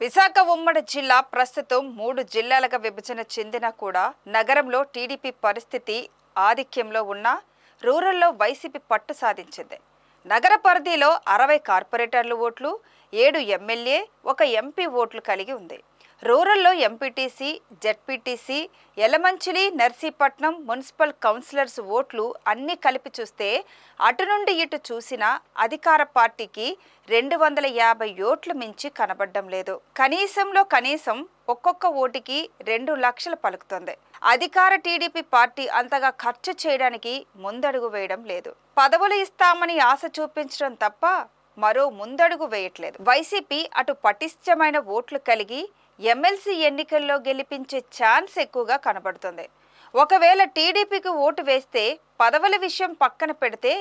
విశాఖ ఉమ్మడి జిల్లా ప్రస్తుతం 3 జిల్లాలుగా విభజన చెందినా కూడా నగరంలో టీడీపీ పరిస్థితి ఆధిక్యంలో ఉన్న రూరల్లో వైసీపీ పట్టు సాధించింది. నగర పరిధిలో 60 కార్పొరేటర్లు ఓట్లు, 7 ఎమ్మెల్యే, 1 ఎంపీ ఓట్లు కలిగి ఉంది. రూరల్లో MPTC, ZPTC, Yalamanchili, Narsipatnam municipal councillors ఓట్లు అన్ని కలిపి చూస్తే అటు నుండి ఇటు చూసినా అధికార పార్టీకి 250 ఓట్లు మించి కనబడడం లేదు. కనీసంలో కనీసం ఒక్కొక్క ఓటుకి 2 లక్షలు పలుకుతుంది. అధికార టీడీపీ పార్టీ అంతగా ఖర్చు చేయడానికి ముందడుగు వేయడం లేదు. పదవులు ఇస్తామని ఆశ చూపించడం తప్ప మరో ముందడుగు వేయట్లేదు. వైసీపీ అటు పటిష్టమైన ఓట్లు కలిగి ఎమ్మెల్సీ ఎన్నికల్లో గెలిపించే ఛాన్స్ ఎక్కువగా కనబడుతుంది. ఒకవేళ టీడీపీకి ఓటు వేస్తే పదవుల విషయం పక్కన పెడితే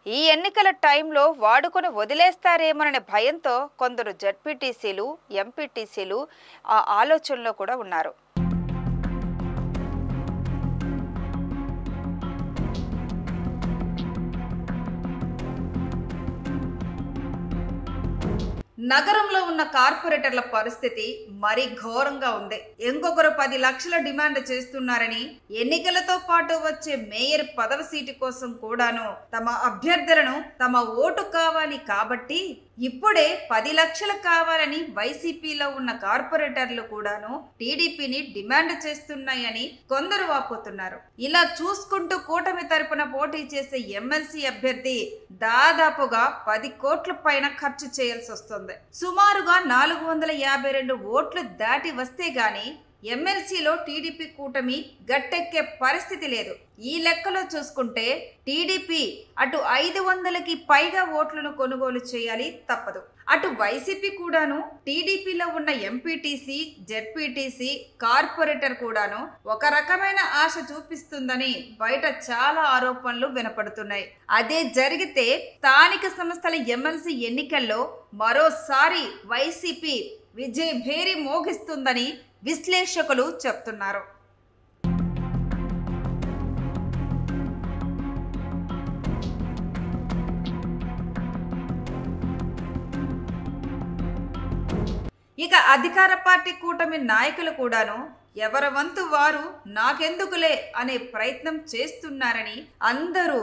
ఈ ఎన్నికల టైంలో వాడుకొని వదిలేస్తారేమోననే భయంతో కొందరు జెడ్పీటీసీలు, ఎంపీటీసీలు ఆ ఆలోచనలో కూడా ఉన్నారు. నగరంలో ఉన్న కార్పొరేటర్ల పరిస్థితి మరీ ఘోరంగా ఉంది. ఇంకొకరు 10 లక్షల డిమాండ్ చేస్తున్నారని, ఎన్నికలతో పాటు వచ్చే మేయర్ పదవి సీటు కోసం కూడాను తమ అభ్యర్థులను తమ ఓటు కావాలి కాబట్టి ఇప్పుడే 10 లక్షలు కావాలని వైసీపీలో ఉన్న కార్పొరేటర్లు కూడాను టీడీపీని డిమాండ్ చేస్తున్నాయని కొందరు వాపోతున్నారు. ఇలా చూసుకుంటూ కూటమి తరపున పోటీ చేసే ఎమ్మెల్సీ అభ్యర్థి దాదాపుగా 10 కోట్ల పైన ఖర్చు చేయాల్సి వస్తుంది. సుమారుగా 452 ఓట్లు దాటి వస్తే గాని ఎమ్మెల్సీలో టీడీపీ కూటమి గట్టెక్కే పరిస్థితి లేదు. ఈ లెక్కలో చూసుకుంటే టీడీపీ అటు 500కి పైగా ఓట్లను కొనుగోలు చేయాలి తప్పదు. అటు వైసీపీ కూడాను టీడీపీలో ఉన్న ఎంపీటీసీ, జెడ్పీటీసీ, కార్పొరేటర్ కూడాను ఒక రకమైన ఆశ చూపిస్తుందని బయట చాలా ఆరోపణలు వినపడుతున్నాయి. అదే జరిగితే స్థానిక సంస్థల ఎమ్మెల్సీ ఎన్నికల్లో మరోసారి వైసీపీ విజయ భేరి మోగిస్తుందని విశ్లేషకులు చెప్తున్నారు. ఇక అధికార పార్టీ కూటమి నాయకులు కూడాను ఎవరి వంతు వారు నాకెందుకులే అనే ప్రయత్నం చేస్తున్నారని, అందరూ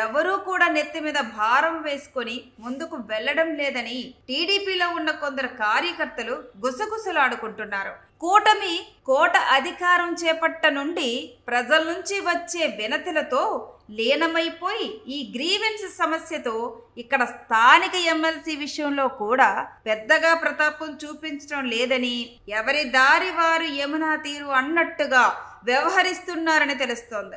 ఎవరూ కూడా నెత్తి మీద భారం వేసుకొని ముందుకు వెళ్లడం లేదని టీడీపీలో ఉన్న కొందరు కార్యకర్తలు గుసగుసలాడుకుంటున్నారు. కూటమి కోట అధికారం చేపట్ట నుండి ప్రజల నుంచి వచ్చే వినతులతో లీనమైపోయి ఈ గ్రీవెన్స్ సమస్యతో ఇక్కడ స్థానిక ఎమ్మెల్సీ విషయంలో కూడా పెద్దగా ప్రతాపం చూపించడం లేదని, ఎవరి దారి వారు యమునా తీరు అన్నట్టుగా వ్యవహరిస్తున్నారని తెలుస్తోంది.